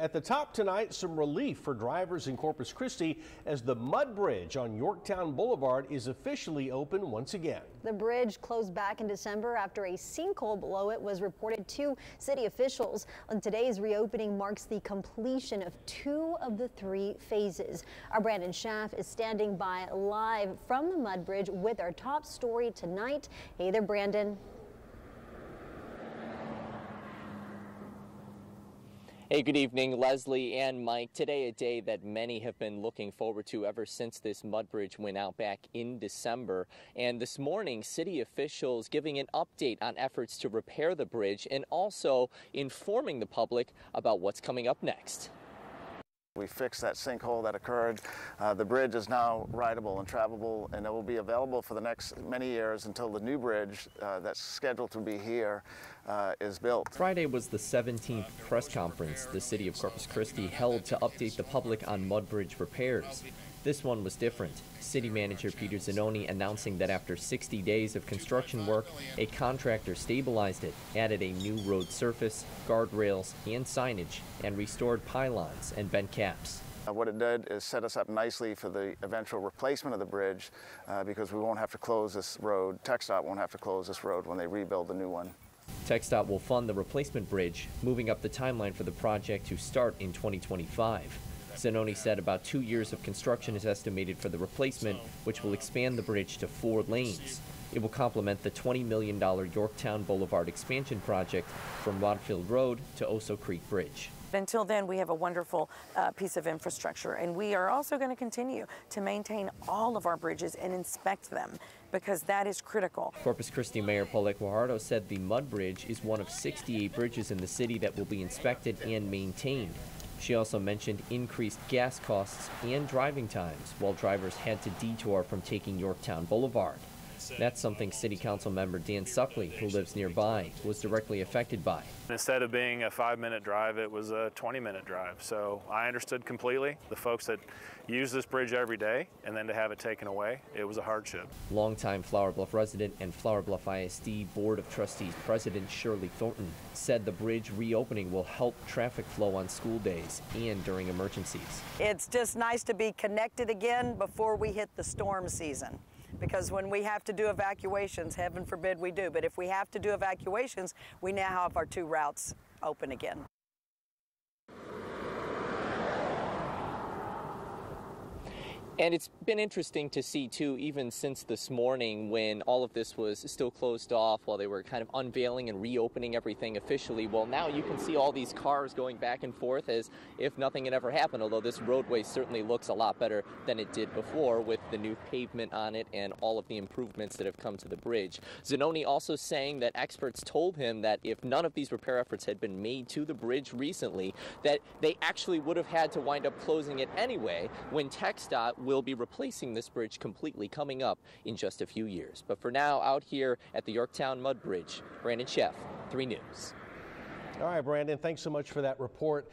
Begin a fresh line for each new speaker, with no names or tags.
At the top tonight, some relief for drivers in Corpus Christi as the mud bridge on Yorktown Boulevard is officially open once again.
The bridge closed back in December after a sinkhole below it was reported to city officials. And today's reopening marks the completion of 2 of the 3 phases. Our Brandon Schaff is standing by live from the mud bridge with our top story tonight. Hey there, Brandon.
Hey, good evening, Leslie and Mike. Today, a day that many have been looking forward to ever since this mud bridge went out back in December. And this morning, city officials giving an update on efforts to repair the bridge and also informing the public about what's coming up next.
We fixed that sinkhole that occurred. The bridge is now rideable and travelable, and it will be available for the next many years until the new bridge that's scheduled to be here is built.
Friday was the 17th press conference the city of Corpus Christi held to update the public on mud bridge repairs. This one was different. City manager Peter Zanoni announcing that after 60 days of construction work, a contractor stabilized it, added a new road surface, guardrails, and signage, and restored pylons and bent caps.
What it did is set us up nicely for the eventual replacement of the bridge because we won't have to close this road. TxDOT won't have to close this road when they rebuild the new one.
TxDOT will fund the replacement bridge, moving up the timeline for the project to start in 2025. Zanoni said about 2 years of construction is estimated for the replacement, which will expand the bridge to 4 lanes. It will complement the $20 million Yorktown Boulevard expansion project from Rodfield Road to Oso Creek Bridge.
Until then, we have a wonderful piece of infrastructure, and we are also going to continue to maintain all of our bridges and inspect them because that is critical.
Corpus Christi Mayor Paulette Guajardo said the mud bridge is one of 68 bridges in the city that will be inspected and maintained. She also mentioned increased gas costs and driving times while drivers had to detour from taking Yorktown Boulevard. That's something City Council member Dan Suckley, who lives nearby, was directly affected by.
Instead of being a 5-minute drive, it was a 20-minute drive. So I understood completely the folks that use this bridge every day, and then to have it taken away, it was a hardship.
Longtime Flour Bluff resident and Flour Bluff ISD Board of Trustees President Shirley Thornton said the bridge reopening will help traffic flow on school days and during emergencies.
It's just nice to be connected again before we hit the storm season. Because when we have to do evacuations, heaven forbid we do, but if we have to do evacuations, we now have our 2 routes open again.
And it's been interesting to see, too, even since this morning when all of this was still closed off while they were kind of unveiling and reopening everything officially. Well, now you can see all these cars going back and forth as if nothing had ever happened, although this roadway certainly looks a lot better than it did before with the new pavement on it and all of the improvements that have come to the bridge. Zanoni also saying that experts told him that if none of these repair efforts had been made to the bridge recently, that they actually would have had to wind up closing it anyway when TxDOT will be replacing this bridge completely coming up in just a few years. But for now, out here at the Yorktown Mud Bridge, Brandon Schaff, 3 News.
All right, Brandon, thanks so much for that report.